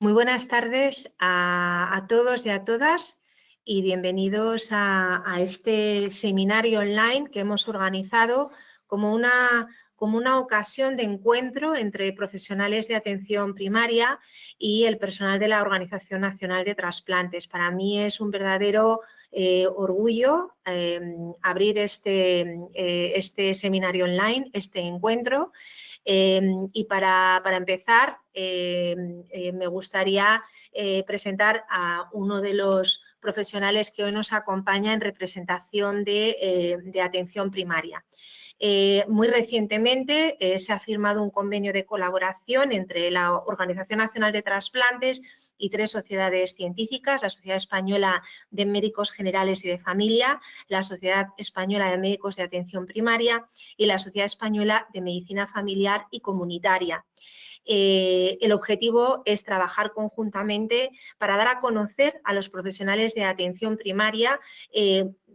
Muy buenas tardes a todos y a todas y bienvenidos a este seminario online que hemos organizado como una ocasión de encuentro entre profesionales de atención primaria y el personal de la Organización Nacional de Trasplantes. Para mí es un verdadero orgullo abrir este seminario online, este encuentro. Y para empezar, me gustaría presentar a uno de los profesionales que hoy nos acompaña en representación de atención primaria. Muy recientemente se ha firmado un convenio de colaboración entre la Organización Nacional de Trasplantes y 3 sociedades científicas, la Sociedad Española de Médicos Generales y de Familia, la Sociedad Española de Médicos de Atención Primaria y la Sociedad Española de Medicina Familiar y Comunitaria. El objetivo es trabajar conjuntamente para dar a conocer a los profesionales de atención primaria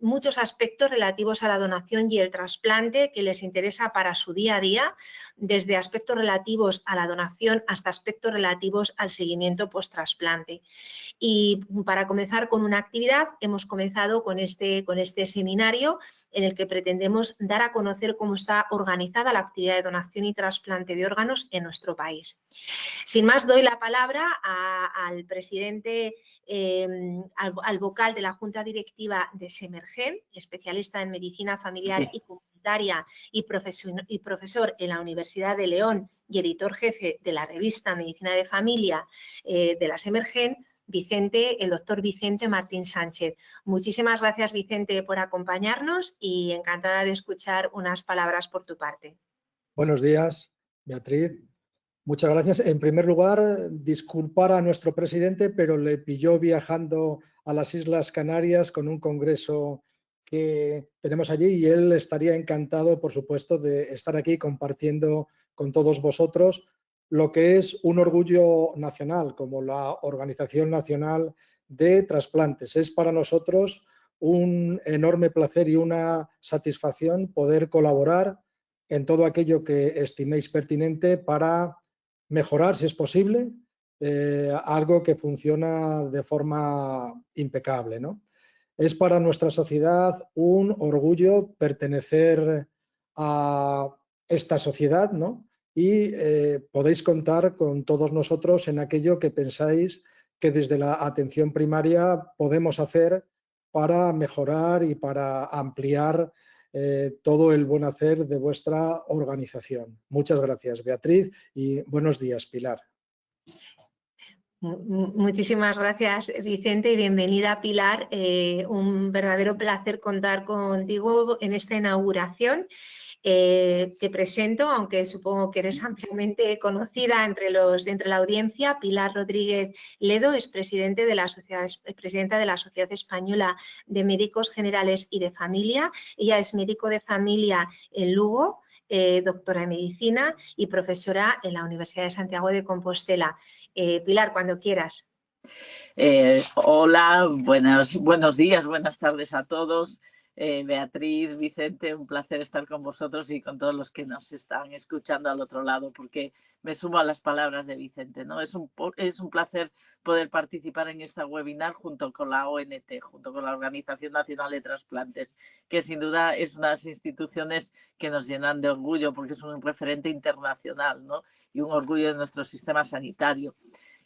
muchos aspectos relativos a la donación y el trasplante que les interesa para su día a día, desde aspectos relativos a la donación hasta aspectos relativos al seguimiento post-trasplante. Y para comenzar con una actividad, hemos comenzado con este seminario en el que pretendemos dar a conocer cómo está organizada la actividad de donación y trasplante de órganos en nuestro país. Sin más, doy la palabra al presidente, al vocal de la Junta Directiva de Semergen, especialista en medicina familiar y comunitaria y profesor en la Universidad de León y editor jefe de la revista Medicina de Familia de la Semergen, el doctor Vicente Martín Sánchez. Muchísimas gracias, Vicente, por acompañarnos y encantada de escuchar unas palabras por tu parte. Buenos días, Beatriz. Muchas gracias. En primer lugar, disculpar a nuestro presidente, pero le pilló viajando a las Islas Canarias con un congreso que tenemos allí y él estaría encantado, por supuesto, de estar aquí compartiendo con todos vosotros lo que es un orgullo nacional, como la Organización Nacional de Trasplantes. Es para nosotros un enorme placer y una satisfacción poder colaborar en todo aquello que estiméis pertinente para mejorar, si es posible, algo que funciona de forma impecable, ¿no? Es para nuestra sociedad un orgullo pertenecer a esta sociedad, ¿no? Y podéis contar con todos nosotros en aquello que pensáis que desde la atención primaria podemos hacer para mejorar y para ampliar todo el buen hacer de vuestra organización. Muchas gracias, Beatriz, y buenos días, Pilar. Muchísimas gracias, Vicente, y bienvenida, Pilar. Un verdadero placer contar contigo en esta inauguración. Te presento, aunque supongo que eres ampliamente conocida entre la audiencia. Pilar Rodríguez Ledo es presidenta de la Sociedad Española de Médicos Generales y de Familia. Ella es médico de familia en Lugo, doctora en medicina y profesora en la Universidad de Santiago de Compostela. Pilar, cuando quieras. Hola, buenos días, buenas tardes a todos. Beatriz, Vicente, un placer estar con vosotros y con todos los que nos están escuchando al otro lado, porque me sumo a las palabras de Vicente, ¿no? Es un placer poder participar en esta webinar junto con la ONT, junto con la Organización Nacional de Trasplantes, que sin duda es unas instituciones que nos llenan de orgullo porque es un referente internacional, ¿no? Y un orgullo de nuestro sistema sanitario.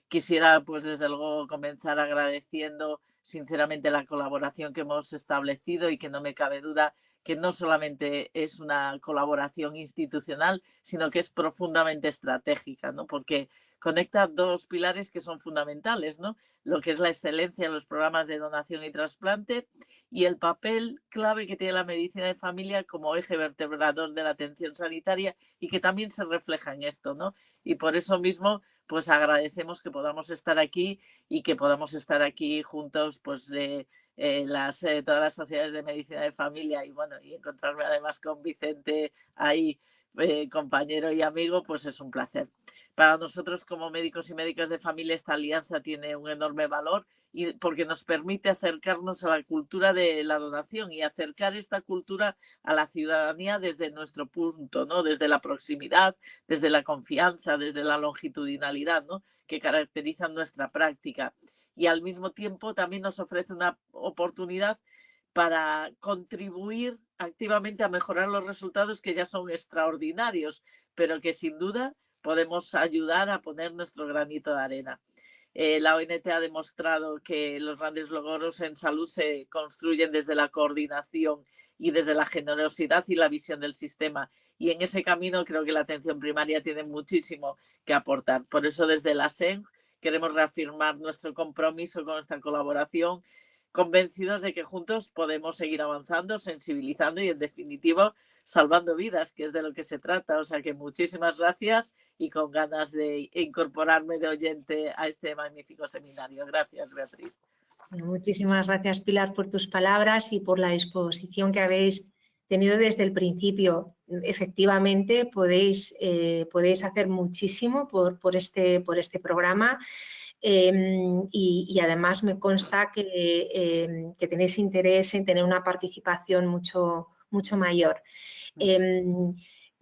Quisiera, pues desde luego, comenzar agradeciendo sinceramente la colaboración que hemos establecido y que no me cabe duda que no solamente es una colaboración institucional, sino que es profundamente estratégica, ¿no? Porque conecta dos pilares que son fundamentales, ¿no? Lo que es la excelencia en los programas de donación y trasplante y el papel clave que tiene la medicina de familia como eje vertebrador de la atención sanitaria y que también se refleja en esto, ¿no? Y por eso mismo pues agradecemos que podamos estar aquí y que podamos estar aquí juntos, pues todas las sociedades de medicina de familia y bueno, y encontrarme además con Vicente ahí compañero y amigo, pues es un placer. Para nosotros como médicos y médicas de familia esta alianza tiene un enorme valor y porque nos permite acercarnos a la cultura de la donación y acercar esta cultura a la ciudadanía desde nuestro punto, ¿no? Desde la proximidad, desde la confianza, desde la longitudinalidad, ¿no? Que caracterizan nuestra práctica. Y al mismo tiempo también nos ofrece una oportunidad para contribuir activamente a mejorar los resultados que ya son extraordinarios, pero que sin duda podemos ayudar a poner nuestro granito de arena. La ONT ha demostrado que los grandes logros en salud se construyen desde la coordinación y desde la generosidad y la visión del sistema. Y en ese camino creo que la atención primaria tiene muchísimo que aportar. Por eso desde la SEN queremos reafirmar nuestro compromiso con esta colaboración, convencidos de que juntos podemos seguir avanzando, sensibilizando y, en definitiva, salvando vidas, que es de lo que se trata. O sea que muchísimas gracias y con ganas de incorporarme de oyente a este magnífico seminario. Gracias, Beatriz. Muchísimas gracias, Pilar, por tus palabras y por la disposición que habéis tenido desde el principio. Efectivamente, podéis hacer muchísimo por este programa. Y además me consta que tenéis interés en tener una participación mucho mayor.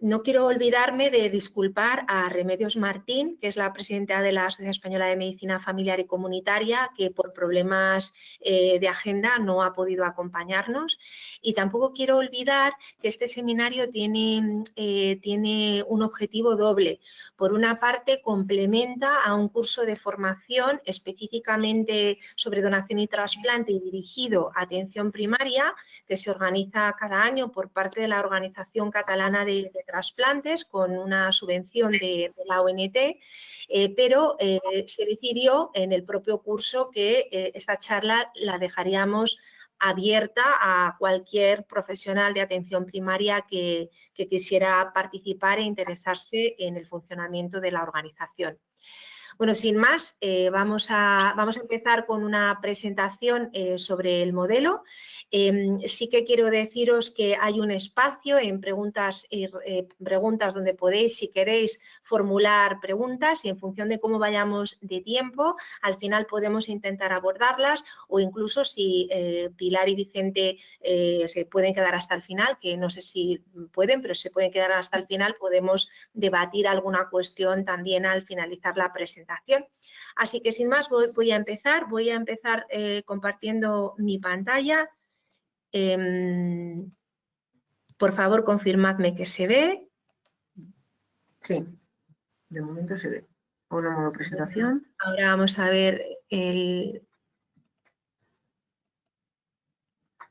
No quiero olvidarme de disculpar a Remedios Martín, que es la presidenta de la Asociación Española de Medicina Familiar y Comunitaria, que por problemas de agenda no ha podido acompañarnos. Y tampoco quiero olvidar que este seminario tiene un objetivo doble. Por una parte, complementa a un curso de formación específicamente sobre donación y trasplante y dirigido a atención primaria, que se organiza cada año por parte de la Organización Catalana de Trasplantes con una subvención de la ONT, pero se decidió en el propio curso que esta charla la dejaríamos abierta a cualquier profesional de atención primaria que quisiera participar e interesarse en el funcionamiento de la organización. Bueno, sin más, vamos a empezar con una presentación sobre el modelo. Sí que quiero deciros que hay un espacio en preguntas donde podéis, si queréis, formular preguntas y en función de cómo vayamos de tiempo, al final podemos intentar abordarlas o incluso si Pilar y Vicente se pueden quedar hasta el final, que no sé si pueden, pero se pueden quedar hasta el final, podemos debatir alguna cuestión también al finalizar la presentación. Así que sin más voy a empezar compartiendo mi pantalla. Por favor, confirmadme que se ve. Sí, de momento se ve. Ahora modo presentación. Ahora vamos a ver el...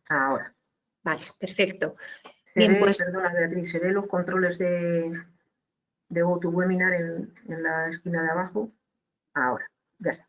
Ahora. Vale, perfecto. Bien, pues... Perdona, Beatriz, se ven los controles de GoToWebinar en la esquina de abajo. Ahora, ya está.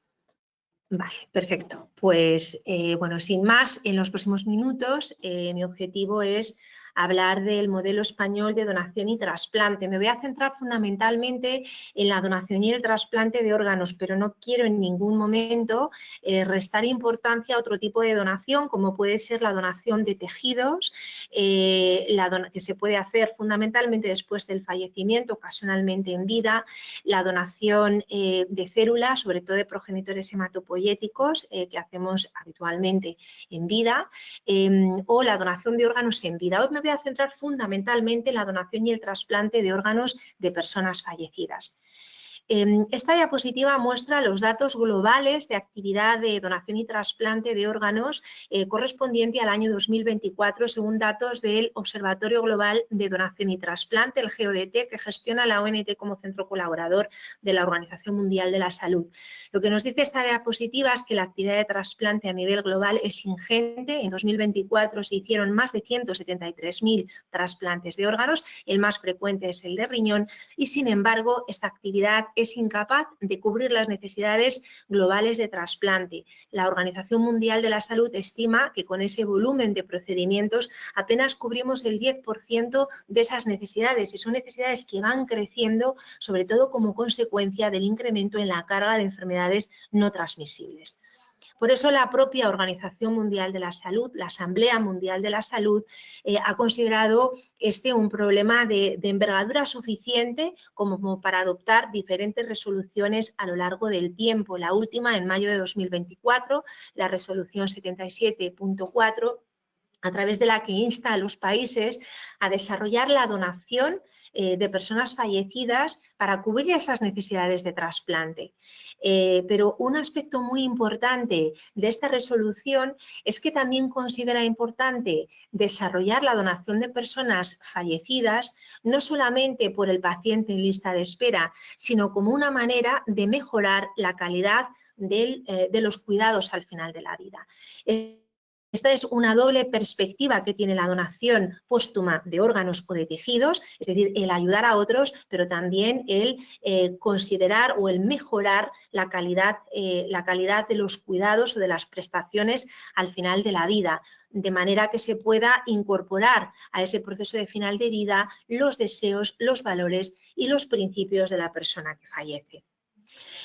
Vale, perfecto. Pues, bueno, sin más, en los próximos minutos mi objetivo es hablar del modelo español de donación y trasplante. Me voy a centrar fundamentalmente en la donación y el trasplante de órganos, pero no quiero en ningún momento restar importancia a otro tipo de donación, como puede ser la donación de tejidos, que se puede hacer fundamentalmente después del fallecimiento, ocasionalmente en vida, la donación de células, sobre todo de progenitores hematopoyéticos, que hacemos habitualmente en vida, o la donación de órganos en vida. Hoy me voy a centrar fundamentalmente en la donación y el trasplante de órganos de personas fallecidas. Esta diapositiva muestra los datos globales de actividad de donación y trasplante de órganos correspondiente al año 2024 según datos del Observatorio Global de Donación y Trasplante, el GODT, que gestiona la ONT como centro colaborador de la Organización Mundial de la Salud. Lo que nos dice esta diapositiva es que la actividad de trasplante a nivel global es ingente. En 2024 se hicieron más de 173.000 trasplantes de órganos, el más frecuente es el de riñón y, sin embargo, esta actividad es incapaz de cubrir las necesidades globales de trasplante. La Organización Mundial de la Salud estima que con ese volumen de procedimientos apenas cubrimos el 10% de esas necesidades y son necesidades que van creciendo, sobre todo como consecuencia del incremento en la carga de enfermedades no transmisibles. Por eso la propia Organización Mundial de la Salud, la Asamblea Mundial de la Salud, ha considerado un problema de envergadura suficiente como para adoptar diferentes resoluciones a lo largo del tiempo. La última, en mayo de 2024, la resolución 77.4, a través de la que insta a los países a desarrollar la donación de personas fallecidas para cubrir esas necesidades de trasplante. Pero un aspecto muy importante de esta resolución es que también considera importante desarrollar la donación de personas fallecidas, no solamente por el paciente en lista de espera, sino como una manera de mejorar la calidad de los cuidados al final de la vida. Esta es una doble perspectiva que tiene la donación póstuma de órganos o de tejidos, es decir, el ayudar a otros, pero también el considerar o el mejorar la calidad de los cuidados o de las prestaciones al final de la vida, de manera que se pueda incorporar a ese proceso de final de vida los deseos, los valores y los principios de la persona que fallece.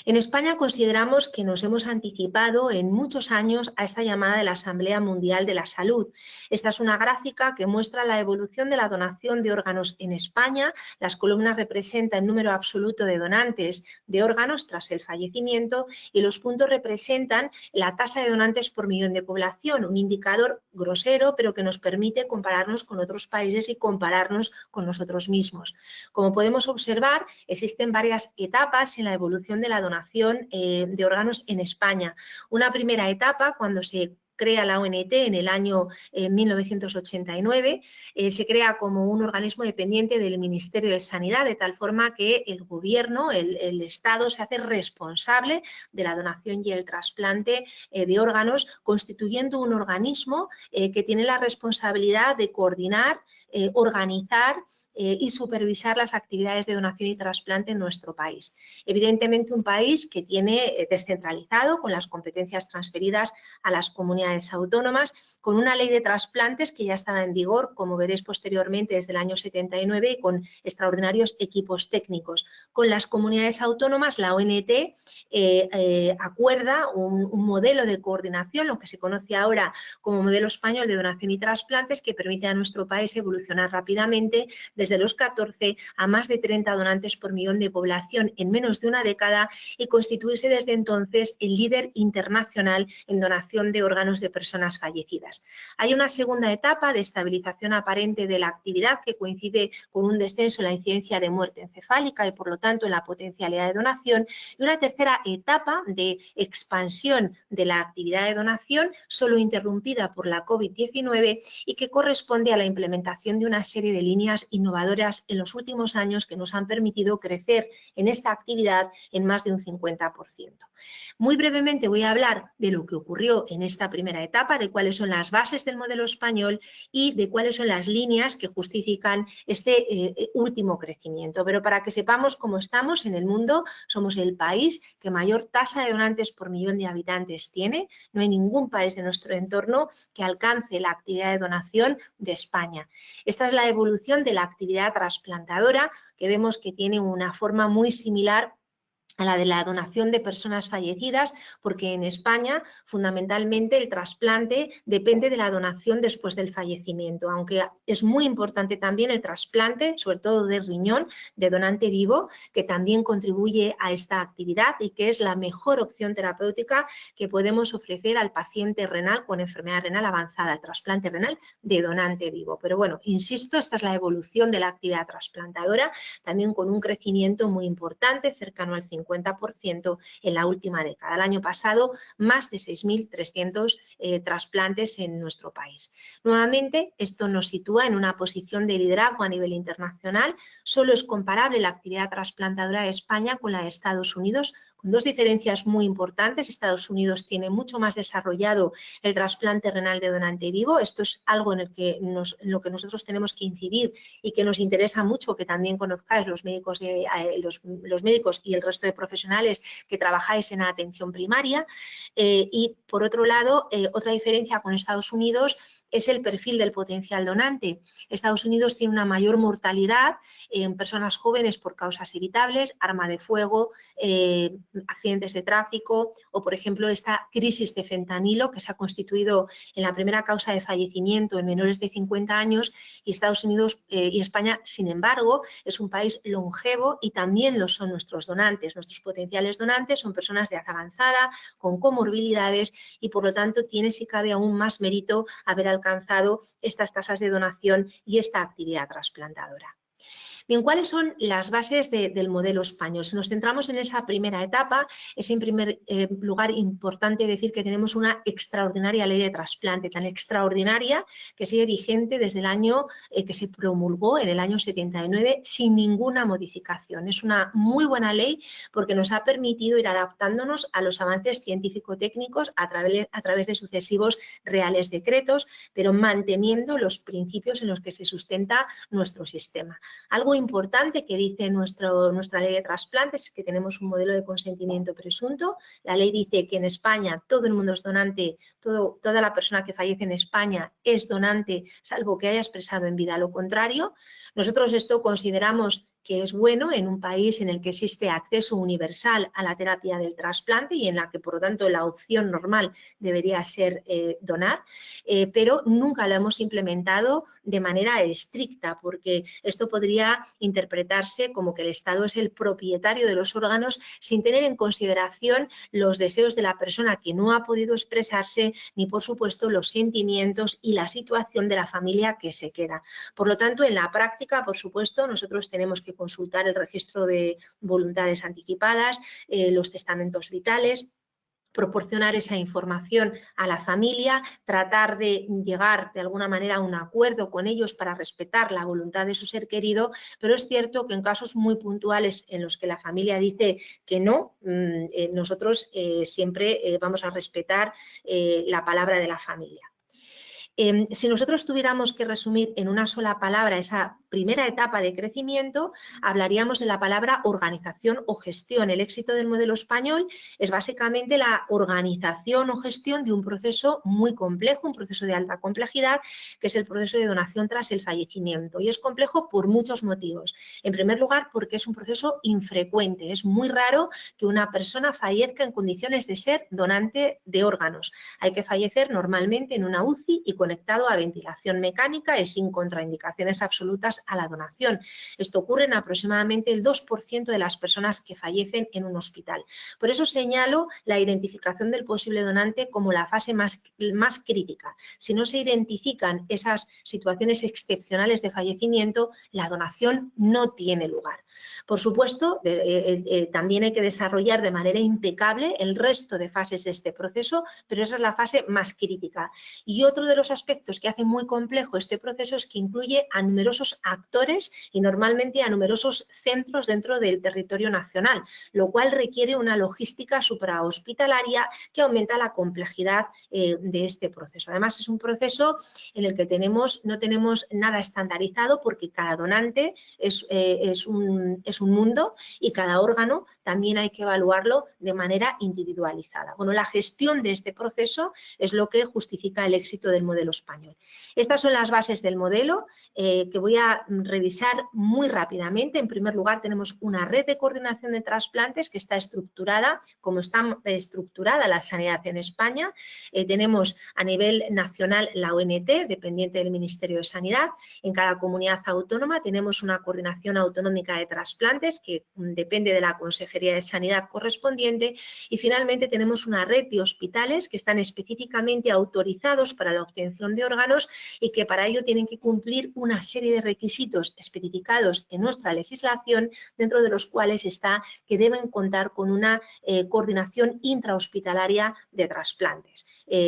En España consideramos que nos hemos anticipado en muchos años a esta llamada de la Asamblea Mundial de la Salud. Esta es una gráfica que muestra la evolución de la donación de órganos en España. Las columnas representan el número absoluto de donantes de órganos tras el fallecimiento y los puntos representan la tasa de donantes por millón de población, un indicador grosero pero que nos permite compararnos con otros países y compararnos con nosotros mismos. Como podemos observar, existen varias etapas en la evolución de la donación de órganos en España. Una primera etapa, cuando se crea la ONT en el año 1989, se crea como un organismo dependiente del Ministerio de Sanidad, de tal forma que el gobierno, el Estado, se hace responsable de la donación y el trasplante de órganos, constituyendo un organismo que tiene la responsabilidad de coordinar, organizar y supervisar las actividades de donación y trasplante en nuestro país. Evidentemente, un país que tiene descentralizado, con las competencias transferidas a las comunidades autónomas, con una ley de trasplantes que ya estaba en vigor, como veréis posteriormente, desde el año 79, y con extraordinarios equipos técnicos. Con las comunidades autónomas, la ONT acuerda un modelo de coordinación, lo que se conoce ahora como modelo español de donación y trasplantes, que permite a nuestro país evolucionar rápidamente desde los 14 a más de 30 donantes por millón de población en menos de una década y constituirse desde entonces el líder internacional en donación de órganos de personas fallecidas. Hay una segunda etapa de estabilización aparente de la actividad que coincide con un descenso en la incidencia de muerte encefálica y por lo tanto en la potencialidad de donación, y una tercera etapa de expansión de la actividad de donación solo interrumpida por la COVID-19 y que corresponde a la implementación de una serie de líneas innovadoras en los últimos años que nos han permitido crecer en esta actividad en más de un 50%. Muy brevemente voy a hablar de lo que ocurrió en esta primera etapa, de cuáles son las bases del modelo español y de cuáles son las líneas que justifican este último crecimiento. Pero para que sepamos cómo estamos en el mundo, somos el país que mayor tasa de donantes por millón de habitantes tiene. No hay ningún país de nuestro entorno que alcance la actividad de donación de España. Esta es la evolución de la actividad trasplantadora, que vemos que tiene una forma muy similar a la de la donación de personas fallecidas, porque en España fundamentalmente el trasplante depende de la donación después del fallecimiento, aunque es muy importante también el trasplante, sobre todo de riñón, de donante vivo, que también contribuye a esta actividad y que es la mejor opción terapéutica que podemos ofrecer al paciente renal con enfermedad renal avanzada, el trasplante renal de donante vivo. Pero bueno, insisto, esta es la evolución de la actividad trasplantadora, también con un crecimiento muy importante, cercano al 50% en la última década. El año pasado, más de 6.300 trasplantes en nuestro país. Nuevamente, esto nos sitúa en una posición de liderazgo a nivel internacional. Solo es comparable la actividad trasplantadora de España con la de Estados Unidos, con dos diferencias muy importantes. Estados Unidos tiene mucho más desarrollado el trasplante renal de donante vivo. Esto es algo en lo que nosotros tenemos que incidir y que nos interesa mucho que también conozcáis los médicos y el resto resto de profesionales que trabajáis en la atención primaria. Y por otro lado, otra diferencia con Estados Unidos es el perfil del potencial donante. Estados Unidos tiene una mayor mortalidad en personas jóvenes por causas evitables, arma de fuego, accidentes de tráfico o, por ejemplo, esta crisis de fentanilo que se ha constituido en la primera causa de fallecimiento en menores de 50 años, y Estados Unidos y España, sin embargo, es un país longevo y también lo son nuestros donantes. Nuestros potenciales donantes son personas de edad avanzada, con comorbilidades y, por lo tanto, tiene, si cabe, aún más mérito haber alcanzado estas tasas de donación y esta actividad trasplantadora. Bien, ¿cuáles son las bases del modelo español? Si nos centramos en esa primera etapa, es en primer lugar importante decir que tenemos una extraordinaria ley de trasplante, tan extraordinaria que sigue vigente desde el año que se promulgó, en el año 79, sin ninguna modificación. Es una muy buena ley porque nos ha permitido ir adaptándonos a los avances científico-técnicos a través de sucesivos reales decretos, pero manteniendo los principios en los que se sustenta nuestro sistema. Algo importante que dice nuestra ley de trasplantes es que tenemos un modelo de consentimiento presunto. La ley dice que en España todo el mundo es donante, toda la persona que fallece en España es donante, salvo que haya expresado en vida lo contrario. Nosotros esto consideramos que es bueno en un país en el que existe acceso universal a la terapia del trasplante y en la que, por lo tanto, la opción normal debería ser donar, pero nunca lo hemos implementado de manera estricta, porque esto podría interpretarse como que el Estado es el propietario de los órganos sin tener en consideración los deseos de la persona que no ha podido expresarse, ni, por supuesto, los sentimientos y la situación de la familia que se queda. Por lo tanto, en la práctica, por supuesto, nosotros tenemos que consultar el registro de voluntades anticipadas, los testamentos vitales, proporcionar esa información a la familia, tratar de llegar de alguna manera a un acuerdo con ellos para respetar la voluntad de su ser querido, pero es cierto que en casos muy puntuales en los que la familia dice que no, nosotros siempre vamos a respetar la palabra de la familia. Si nosotros tuviéramos que resumir en una sola palabra esa primera etapa de crecimiento, hablaríamos de la palabra organización o gestión. El éxito del modelo español es básicamente la organización o gestión de un proceso muy complejo, un proceso de alta complejidad, que es el proceso de donación tras el fallecimiento. Y es complejo por muchos motivos. En primer lugar, porque es un proceso infrecuente. Es muy raro que una persona fallezca en condiciones de ser donante de órganos. Hay que fallecer normalmente en una UCI y conectado a ventilación mecánica y sin contraindicaciones absolutas a la donación. Esto ocurre en aproximadamente el 2% de las personas que fallecen en un hospital. Por eso señalo la identificación del posible donante como la fase más crítica. Si no se identifican esas situaciones excepcionales de fallecimiento, la donación no tiene lugar. Por supuesto, también hay que desarrollar de manera impecable el resto de fases de este proceso, pero esa es la fase más crítica. Y otro de los aspectos que hace muy complejo este proceso es que incluye a numerosos actores y normalmente a numerosos centros dentro del territorio nacional, lo cual requiere una logística suprahospitalaria que aumenta la complejidad de este proceso. Además, es un proceso en el que no tenemos nada estandarizado porque cada donante es un mundo y cada órgano también hay que evaluarlo de manera individualizada. Bueno, la gestión de este proceso es lo que justifica el éxito del modelo español. Estas son las bases del modelo que voy a revisar muy rápidamente. En primer lugar, tenemos una red de coordinación de trasplantes que está estructurada como está estructurada la sanidad en España. Tenemos a nivel nacional la ONT, dependiente del Ministerio de Sanidad. En cada comunidad autónoma tenemos una coordinación autonómica de trasplantes que depende de la Consejería de Sanidad correspondiente. Y finalmente tenemos una red de hospitales que están específicamente autorizados para la obtención de órganos y que para ello tienen que cumplir una serie de requisitos especificados en nuestra legislación, dentro de los cuales está que deben contar con una coordinación intrahospitalaria de trasplantes.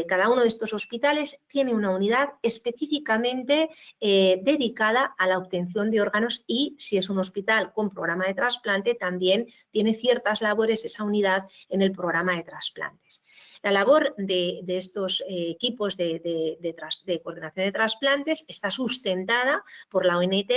Cada uno de estos hospitales tiene una unidad específicamente dedicada a la obtención de órganos y, si es un hospital con programa de trasplante, también tiene ciertas labores esa unidad en el programa de trasplantes. La labor de estos equipos de coordinación de trasplantes está sustentada por la ONT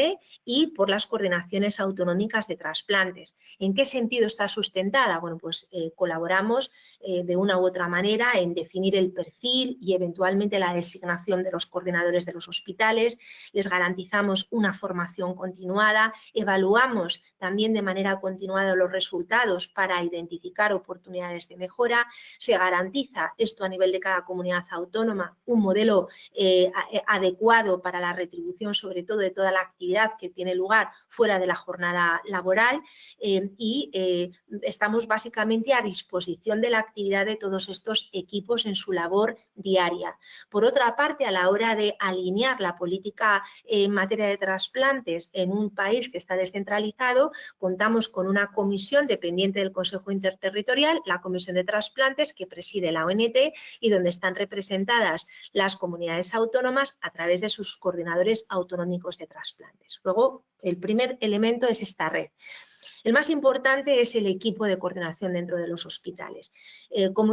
y por las coordinaciones autonómicas de trasplantes. ¿En qué sentido está sustentada? Bueno, pues colaboramos de una u otra manera en definir el perfil y eventualmente la designación de los coordinadores de los hospitales, les garantizamos una formación continuada, evaluamos también de manera continuada los resultados para identificar oportunidades de mejora, se garantiza esto a nivel de cada comunidad autónoma, un modelo adecuado para la retribución, sobre todo de toda la actividad que tiene lugar fuera de la jornada laboral y estamos básicamente a disposición de la actividad de todos estos equipos en su labor diaria. Por otra parte, a la hora de alinear la política en materia de trasplantes en un país que está descentralizado, contamos con una comisión dependiente del Consejo Interterritorial, la Comisión de Trasplantes, que preside la ONT y donde están representadas las comunidades autónomas a través de sus coordinadores autonómicos de trasplantes. Luego, el primer elemento es esta red. El más importante es el equipo de coordinación dentro de los hospitales.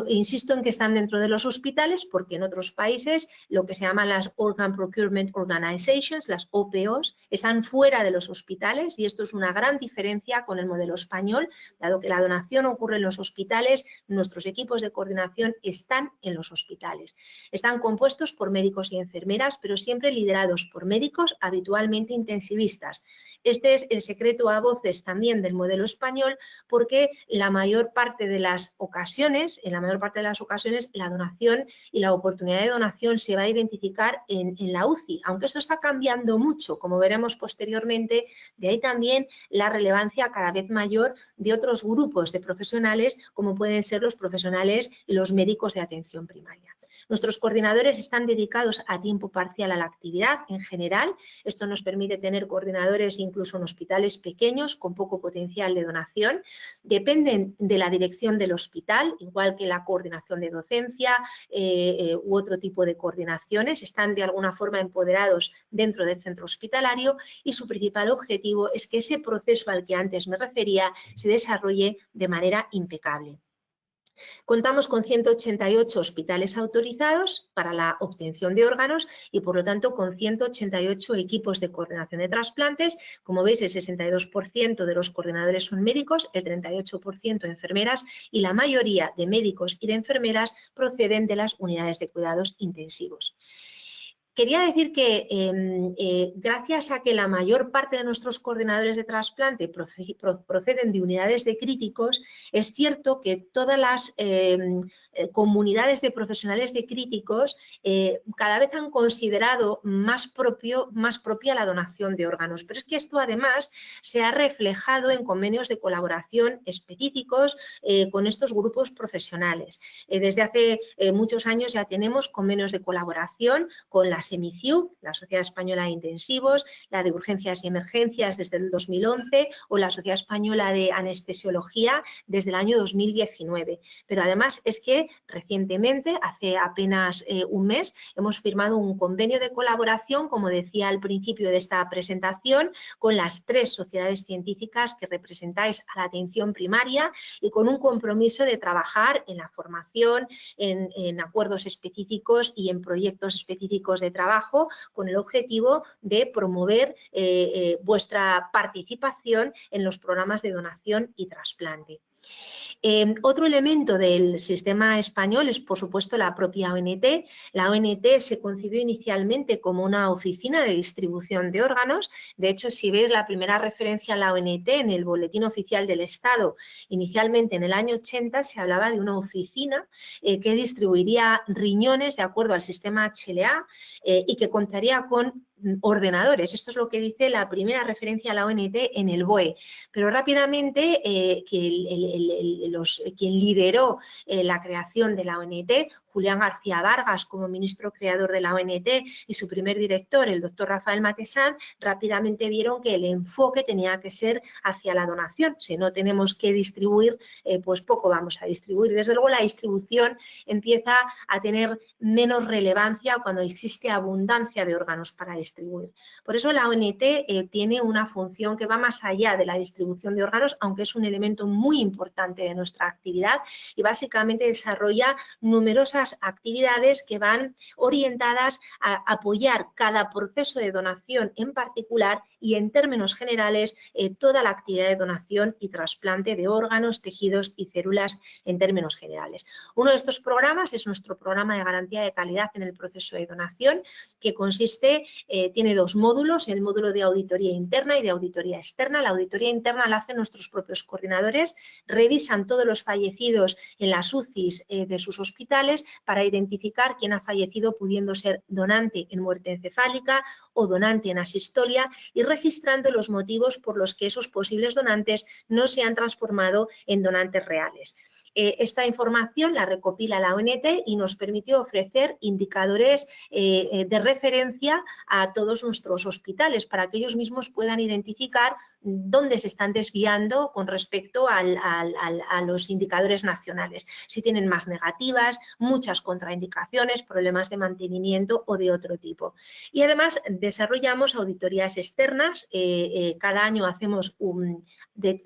Insisto en que están dentro de los hospitales porque en otros países lo que se llaman las Organ Procurement Organizations, las OPOs, están fuera de los hospitales y esto es una gran diferencia con el modelo español, dado que la donación ocurre en los hospitales, nuestros equipos de coordinación están en los hospitales. Están compuestos por médicos y enfermeras, pero siempre liderados por médicos habitualmente intensivistas. Este es el secreto a voces también del modelo español porque en la mayor parte de las ocasiones, la donación y la oportunidad de donación se va a identificar en la UCI, aunque esto está cambiando mucho, como veremos posteriormente, de ahí también la relevancia cada vez mayor de otros grupos de profesionales, como pueden ser los profesionales y los médicos de atención primaria. Nuestros coordinadores están dedicados a tiempo parcial a la actividad en general. Esto nos permite tener coordinadores incluso en hospitales pequeños con poco potencial de donación. Dependen de la dirección del hospital, igual que la coordinación de docencia u otro tipo de coordinaciones. Están de alguna forma empoderados dentro del centro hospitalario y su principal objetivo es que ese proceso al que antes me refería se desarrolle de manera impecable. Contamos con 188 hospitales autorizados para la obtención de órganos y, por lo tanto, con 188 equipos de coordinación de trasplantes. Como veis, el 62% de los coordinadores son médicos, el 38% enfermeras y la mayoría de médicos y de enfermeras proceden de las unidades de cuidados intensivos. Quería decir que gracias a que la mayor parte de nuestros coordinadores de trasplante proceden de unidades de críticos, es cierto que todas las comunidades de profesionales de críticos cada vez han considerado más propia la donación de órganos. Pero es que esto además se ha reflejado en convenios de colaboración específicos con estos grupos profesionales. Desde hace muchos años ya tenemos convenios de colaboración con la SEMICIU, la Sociedad Española de Intensivos, la de Urgencias y Emergencias desde el 2011 o la Sociedad Española de Anestesiología desde el año 2019. Pero además es que recientemente, hace apenas un mes, hemos firmado un convenio de colaboración, como decía al principio de esta presentación, con las 3 sociedades científicas que representáis a la atención primaria y con un compromiso de trabajar en la formación, en acuerdos específicos y en proyectos específicos de trabajo con el objetivo de promover vuestra participación en los programas de donación y trasplante. Otro elemento del sistema español es, por supuesto, la propia ONT. La ONT se concibió inicialmente como una oficina de distribución de órganos. De hecho, si veis la primera referencia a la ONT en el Boletín Oficial del Estado, inicialmente en el año 80 se hablaba de una oficina que distribuiría riñones de acuerdo al sistema HLA y que contaría con ordenadores. Esto es lo que dice la primera referencia a la ONT en el BOE. Pero rápidamente quien lideró la creación de la ONT Julián García Vargas como ministro creador de la ONT y su primer director, el doctor Rafael Matesán, rápidamente vieron que el enfoque tenía que ser hacia la donación. Si no tenemos que distribuir, pues poco vamos a distribuir. Desde luego la distribución empieza a tener menos relevancia cuando existe abundancia de órganos para distribuir. Por eso la ONT tiene una función que va más allá de la distribución de órganos, aunque es un elemento muy importante de nuestra actividad, y básicamente desarrolla numerosas actividades que van orientadas a apoyar cada proceso de donación en particular y en términos generales toda la actividad de donación y trasplante de órganos, tejidos y células en términos generales. Uno de estos programas es nuestro programa de garantía de calidad en el proceso de donación, que consiste, tiene dos módulos, el módulo de auditoría interna y de auditoría externa. La auditoría interna la hacen nuestros propios coordinadores, revisan todos los fallecidos en las UCIs de sus hospitales para identificar quién ha fallecido, pudiendo ser donante en muerte encefálica o donante en asistolia, y registrando los motivos por los que esos posibles donantes no se han transformado en donantes reales. Esta información la recopila la ONT y nos permitió ofrecer indicadores de referencia a todos nuestros hospitales para que ellos mismos puedan identificar dónde se están desviando con respecto a los indicadores nacionales. Si tienen más negativas, muchas contraindicaciones, problemas de mantenimiento o de otro tipo. Y además desarrollamos auditorías externas. Cada año hacemos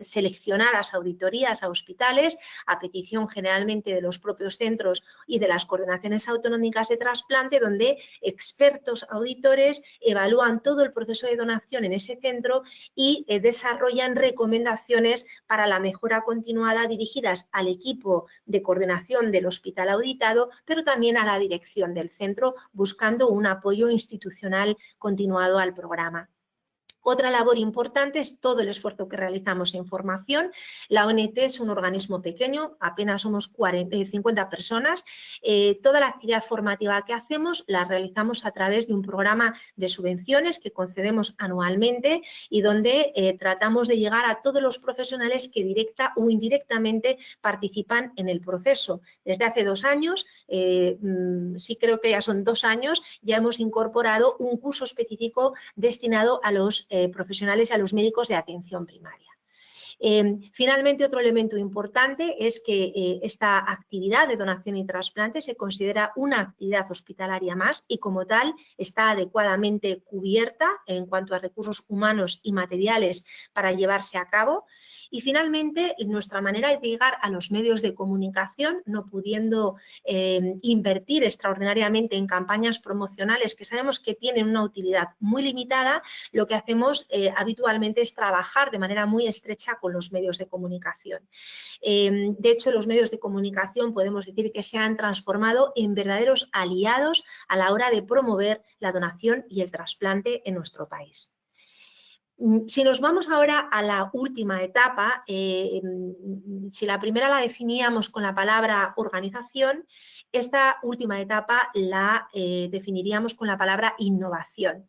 seleccionadas auditorías a hospitales a petición generalmente de los propios centros y de las coordinaciones autonómicas de trasplante, donde expertos auditores evalúan todo el proceso de donación en ese centro y desarrollan recomendaciones para la mejora continuada dirigidas al equipo de coordinación del hospital auditado, pero también a la dirección del centro, buscando un apoyo institucional continuado al programa. Otra labor importante es todo el esfuerzo que realizamos en formación. La ONT es un organismo pequeño, apenas somos 50 personas. Toda la actividad formativa que hacemos la realizamos a través de un programa de subvenciones que concedemos anualmente y donde tratamos de llegar a todos los profesionales que directa o indirectamente participan en el proceso. Desde hace 2 años, sí creo que ya son 2 años, ya hemos incorporado un curso específico destinado a los profesionales y a los médicos de atención primaria. Finalmente, otro elemento importante es que esta actividad de donación y trasplante se considera una actividad hospitalaria más y como tal está adecuadamente cubierta en cuanto a recursos humanos y materiales para llevarse a cabo. Y finalmente, nuestra manera de llegar a los medios de comunicación, no pudiendo invertir extraordinariamente en campañas promocionales que sabemos que tienen una utilidad muy limitada, lo que hacemos habitualmente es trabajar de manera muy estrecha con los medios de comunicación. De hecho, los medios de comunicación podemos decir que se han transformado en verdaderos aliados a la hora de promover la donación y el trasplante en nuestro país. Si nos vamos ahora a la última etapa, si la primera la definíamos con la palabra organización, esta última etapa la definiríamos con la palabra innovación.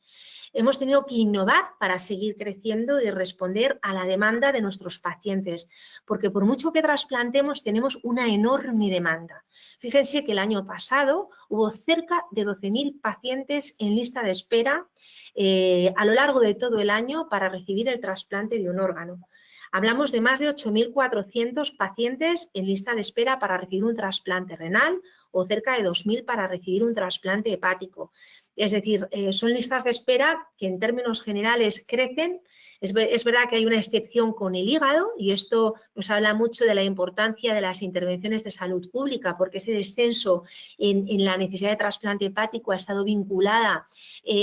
Hemos tenido que innovar para seguir creciendo y responder a la demanda de nuestros pacientes, porque por mucho que trasplantemos tenemos una enorme demanda. Fíjense que el año pasado hubo cerca de 12.000 pacientes en lista de espera a lo largo de todo el año para recibir el trasplante de un órgano. Hablamos de más de 8.400 pacientes en lista de espera para recibir un trasplante renal o cerca de 2.000 para recibir un trasplante hepático. Es decir, son listas de espera que en términos generales crecen. Es verdad que hay una excepción con el hígado y esto nos habla mucho de la importancia de las intervenciones de salud pública, porque ese descenso en la necesidad de trasplante hepático ha estado vinculada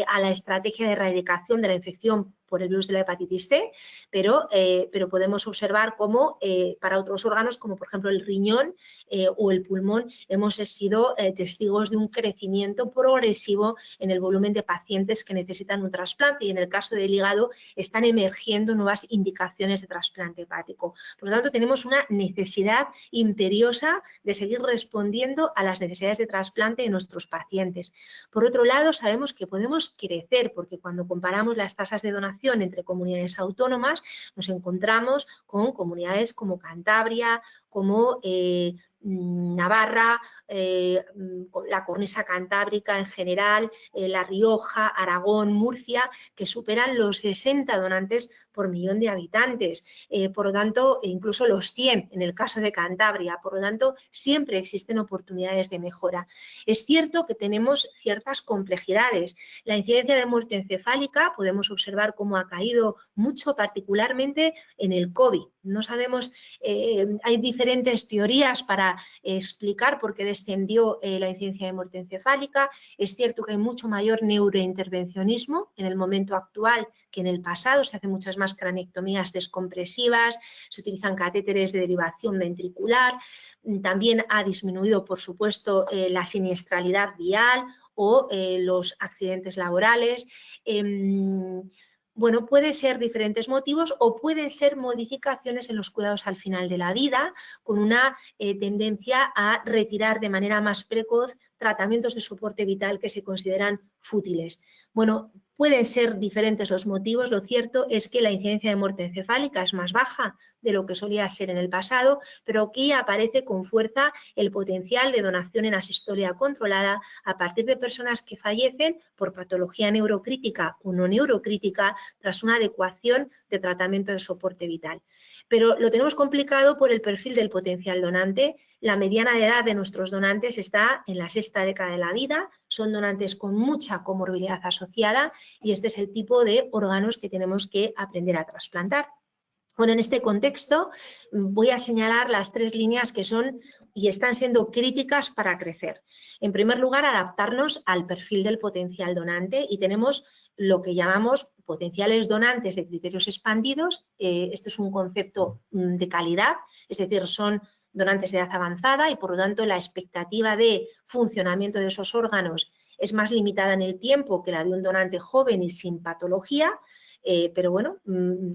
a la estrategia de erradicación de la infección por el virus de la hepatitis C, pero podemos observar cómo para otros órganos, como por ejemplo el riñón o el pulmón, hemos sido testigos de un crecimiento progresivo en el volumen de pacientes que necesitan un trasplante y en el caso del hígado están emergiendo nuevas indicaciones de trasplante hepático. Por lo tanto, tenemos una necesidad imperiosa de seguir respondiendo a las necesidades de trasplante de nuestros pacientes. Por otro lado, sabemos que podemos crecer porque cuando comparamos las tasas de donación entre comunidades autónomas, nos encontramos con comunidades como Cantabria, como Navarra, la cornisa cantábrica en general, La Rioja, Aragón, Murcia, que superan los 60 donantes por millón de habitantes, por lo tanto, incluso los 100 en el caso de Cantabria, por lo tanto, siempre existen oportunidades de mejora. Es cierto que tenemos ciertas complejidades. La incidencia de muerte encefálica podemos observar cómo ha caído mucho, particularmente en el COVID. No sabemos, hay diferentes teorías para explicar por qué descendió la incidencia de muerte encefálica. Es cierto que hay mucho mayor neurointervencionismo en el momento actual que en el pasado, se hacen muchas más cranectomías descompresivas, se utilizan catéteres de derivación ventricular, también ha disminuido, por supuesto, la siniestralidad vial o los accidentes laborales. Bueno, pueden ser diferentes motivos o pueden ser modificaciones en los cuidados al final de la vida, con una tendencia a retirar de manera más precoz tratamientos de soporte vital que se consideran fútiles. Bueno, pueden ser diferentes los motivos, lo cierto es que la incidencia de muerte encefálica es más baja de lo que solía ser en el pasado, pero aquí aparece con fuerza el potencial de donación en asistolia controlada a partir de personas que fallecen por patología neurocrítica o no neurocrítica tras una adecuación de tratamiento de soporte vital. Pero lo tenemos complicado por el perfil del potencial donante. La mediana de edad de nuestros donantes está en la 6ª década de la vida, son donantes con mucha comorbilidad asociada y este es el tipo de órganos que tenemos que aprender a trasplantar. Bueno, en este contexto voy a señalar las 3 líneas que son y están siendo críticas para crecer. En primer lugar, adaptarnos al perfil del potencial donante y tenemos lo que llamamos potenciales donantes de criterios expandidos. Esto es un concepto de calidad, es decir, son donantes de edad avanzada y por lo tanto la expectativa de funcionamiento de esos órganos es más limitada en el tiempo que la de un donante joven y sin patología. Pero bueno,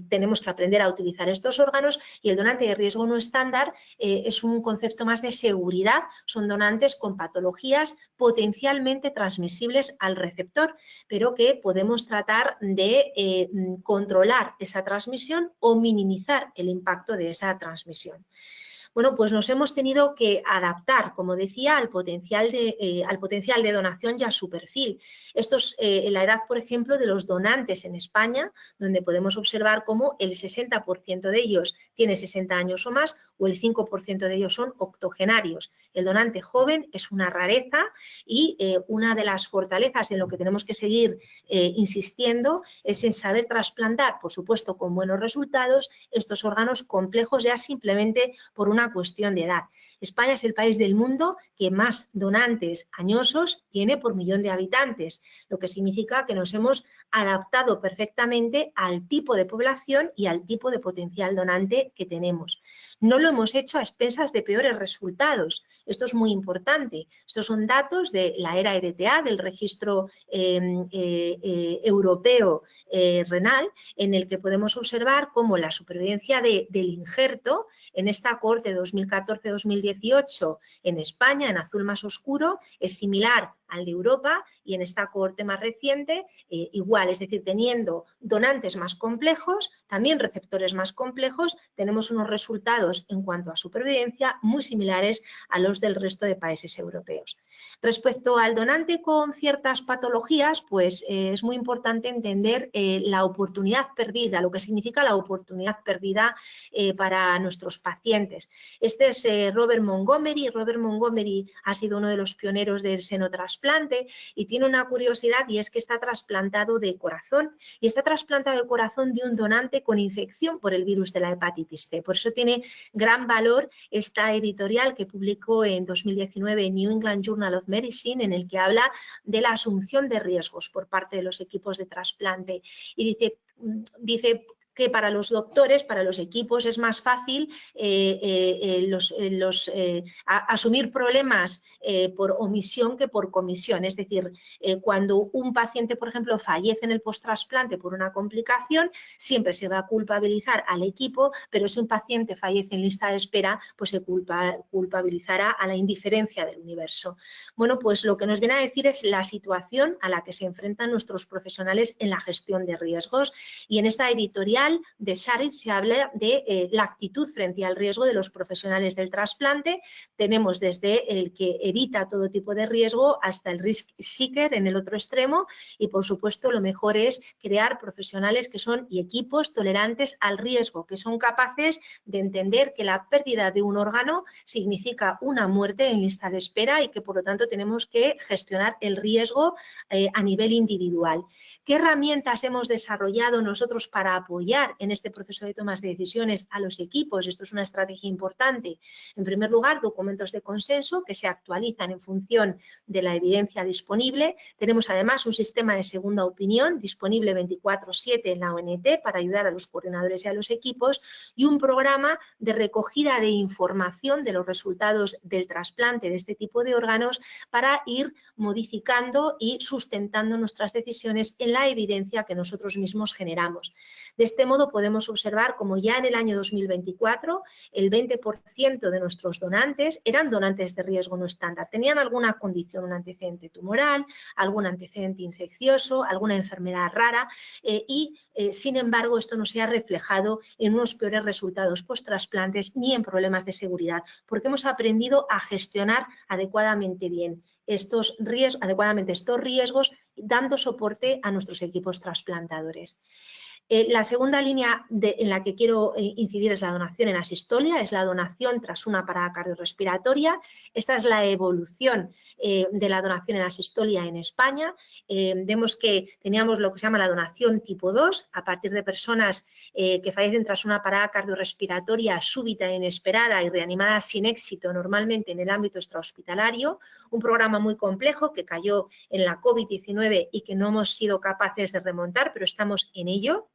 tenemos que aprender a utilizar estos órganos y el donante de riesgo no estándar es un concepto más de seguridad, son donantes con patologías potencialmente transmisibles al receptor, pero que podemos tratar de controlar esa transmisión o minimizar el impacto de esa transmisión. Bueno, pues nos hemos tenido que adaptar, como decía, al potencial de donación y a su perfil. Esto es la edad, por ejemplo, de los donantes en España, donde podemos observar cómo el 60% de ellos tiene 60 años o más o el 5% de ellos son octogenarios. El donante joven es una rareza y una de las fortalezas en lo que tenemos que seguir insistiendo es en saber trasplantar, por supuesto con buenos resultados, estos órganos complejos ya simplemente por una cuestión de edad. España es el país del mundo que más donantes añosos tiene por millón de habitantes, lo que significa que nos hemos adaptado perfectamente al tipo de población y al tipo de potencial donante que tenemos. No lo hemos hecho a expensas de peores resultados. Esto es muy importante. Estos son datos de la era EDTA, del registro europeo renal, en el que podemos observar cómo la supervivencia del injerto en esta cohorte 2014-2018 en España, en azul más oscuro, es similar al de Europa y en esta cohorte más reciente igual, es decir, teniendo donantes más complejos, también receptores más complejos, tenemos unos resultados en cuanto a supervivencia muy similares a los del resto de países europeos. Respecto al donante con ciertas patologías, pues es muy importante entender la oportunidad perdida, lo que significa la oportunidad perdida para nuestros pacientes. Este es Robert Montgomery. Robert Montgomery ha sido uno de los pioneros del senotrasplante y tiene una curiosidad y es que está trasplantado de corazón y está trasplantado de corazón de un donante con infección por el virus de la hepatitis C. Por eso tiene gran valor esta editorial que publicó en 2019 en New England Journal of Medicine, en el que habla de la asunción de riesgos por parte de los equipos de trasplante y dice que para los doctores, para los equipos, es más fácil asumir problemas por omisión que por comisión. Es decir, cuando un paciente, por ejemplo, fallece en el post-trasplante por una complicación, siempre se va a culpabilizar al equipo, pero si un paciente fallece en lista de espera, pues se culpabilizará a la indiferencia del universo. Bueno, pues lo que nos viene a decir es la situación a la que se enfrentan nuestros profesionales en la gestión de riesgos y en esta editorial manual de Sharif se habla de la actitud frente al riesgo de los profesionales del trasplante. Tenemos desde el que evita todo tipo de riesgo hasta el risk seeker en el otro extremo y, por supuesto, lo mejor es crear profesionales que son y equipos tolerantes al riesgo, que son capaces de entender que la pérdida de un órgano significa una muerte en lista de espera y que, por lo tanto, tenemos que gestionar el riesgo a nivel individual. ¿Qué herramientas hemos desarrollado nosotros para apoyar en este proceso de tomas de decisiones a los equipos? Esto es una estrategia importante. En primer lugar, documentos de consenso que se actualizan en función de la evidencia disponible. Tenemos además un sistema de segunda opinión disponible 24/7 en la ONT para ayudar a los coordinadores y a los equipos y un programa de recogida de información de los resultados del trasplante de este tipo de órganos para ir modificando y sustentando nuestras decisiones en la evidencia que nosotros mismos generamos. De este modo podemos observar como ya en el año 2024 el 20% de nuestros donantes eran donantes de riesgo no estándar. Tenían alguna condición, un antecedente tumoral, algún antecedente infeccioso, alguna enfermedad rara sin embargo, esto no se ha reflejado en unos peores resultados post-trasplantes ni en problemas de seguridad, porque hemos aprendido a gestionar adecuadamente estos riesgos, dando soporte a nuestros equipos trasplantadores. La segunda línea en la que quiero incidir es la donación en asistolia, es la donación tras una parada cardiorrespiratoria. Esta es la evolución de la donación en asistolia en España. Vemos que teníamos lo que se llama la donación tipo 2, a partir de personas que fallecen tras una parada cardiorrespiratoria súbita e inesperada y reanimada sin éxito, normalmente en el ámbito extrahospitalario. Un programa muy complejo que cayó en la COVID-19 y que no hemos sido capaces de remontar, pero estamos en ello.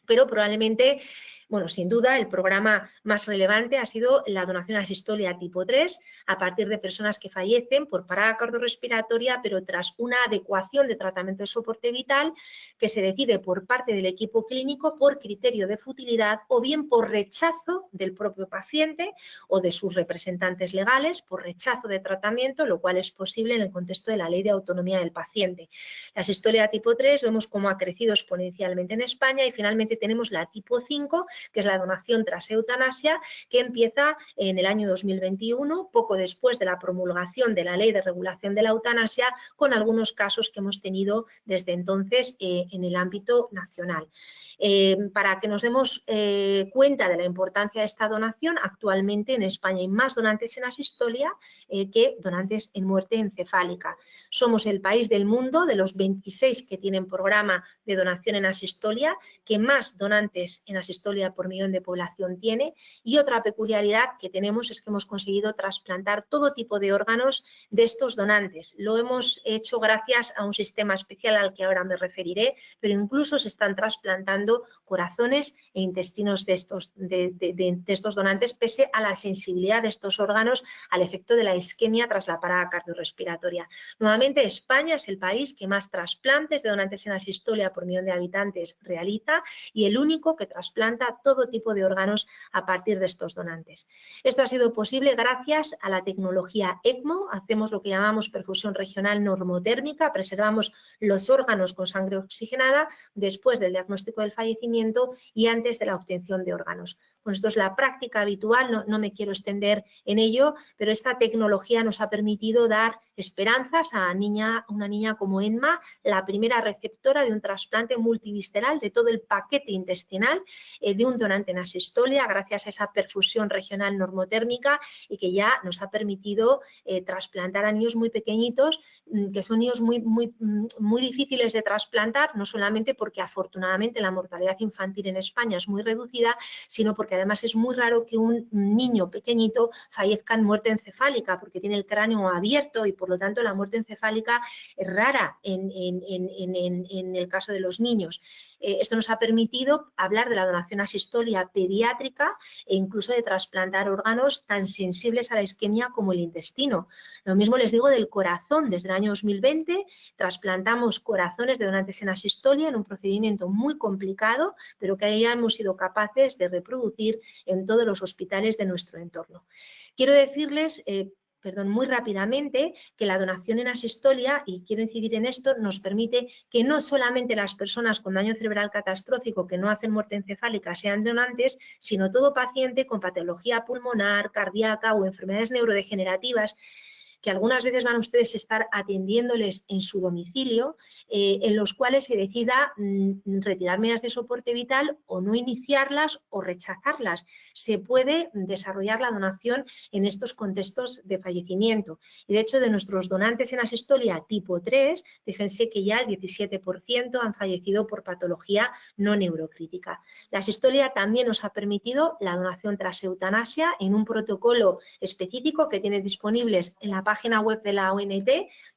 Pero probablemente, bueno, sin duda, el programa más relevante ha sido la donación asistolia tipo 3, a partir de personas que fallecen por parada cardiorrespiratoria, pero tras una adecuación de tratamiento de soporte vital que se decide por parte del equipo clínico por criterio de futilidad o bien por rechazo del propio paciente o de sus representantes legales, por rechazo de tratamiento, lo cual es posible en el contexto de la Ley de Autonomía del Paciente. La asistolia tipo 3 vemos cómo ha crecido exponencialmente en España y finalmente tenemos la tipo 5, que es la donación tras eutanasia, que empieza en el año 2021, poco después de la promulgación de la Ley de Regulación de la Eutanasia, con algunos casos que hemos tenido desde entonces en el ámbito nacional. Para que nos demos cuenta de la importancia de esta donación, actualmente en España hay más donantes en asistolia que donantes en muerte encefálica. Somos el país del mundo, de los 26 que tienen programa de donación en asistolia, que más donantes en asistolia por millón de población tiene, y otra peculiaridad que tenemos es que hemos conseguido trasplantar todo tipo de órganos de estos donantes. Lo hemos hecho gracias a un sistema especial al que ahora me referiré, pero incluso se están trasplantando corazones e intestinos de estos donantes, pese a la sensibilidad de estos órganos al efecto de la isquemia tras la parada cardiorrespiratoria. Nuevamente, España es el país que más trasplantes de donantes en asistolia por millón de habitantes realiza y el único que trasplanta todo tipo de órganos a partir de estos donantes. Esto ha sido posible gracias a la tecnología ECMO. Hacemos lo que llamamos perfusión regional normotérmica, preservamos los órganos con sangre oxigenada después del diagnóstico del fallecimiento y antes de la obtención de órganos. Pues esto es la práctica habitual, no me quiero extender en ello, pero esta tecnología nos ha permitido dar esperanzas a una niña como Emma, la primera receptora de un trasplante multivisceral de todo el paquete intestinal de un donante en asistolia, gracias a esa perfusión regional normotérmica y que ya nos ha permitido trasplantar a niños muy pequeñitos, que son niños muy difíciles de trasplantar, no solamente porque afortunadamente la mortalidad infantil en España es muy reducida, sino porque además es muy raro que un niño pequeñito fallezca en muerte encefálica, porque tiene el cráneo abierto y por lo tanto la muerte encefálica es rara en el caso de los niños. Esto nos ha permitido hablar de la donación asistolia pediátrica e incluso de trasplantar órganos tan sensibles a la isquemia como el intestino. Lo mismo les digo del corazón. Desde el año 2020 trasplantamos corazones de donantes en asistolia en un procedimiento muy complicado, pero que ya hemos sido capaces de reproducir en todos los hospitales de nuestro entorno. Quiero decirles muy rápidamente que la donación en asistolia, y quiero incidir en esto, nos permite que no solamente las personas con daño cerebral catastrófico que no hacen muerte encefálica sean donantes, sino todo paciente con patología pulmonar, cardíaca o enfermedades neurodegenerativas que algunas veces van ustedes a estar atendiéndoles en su domicilio, en los cuales se decida retirar medidas de soporte vital o no iniciarlas o rechazarlas. Se puede desarrollar la donación en estos contextos de fallecimiento. Y de hecho, de nuestros donantes en asistolia tipo 3, fíjense que ya el 17% han fallecido por patología no neurocrítica. La asistolia también nos ha permitido la donación tras eutanasia en un protocolo específico que tiene disponibles en la página web de la ONT,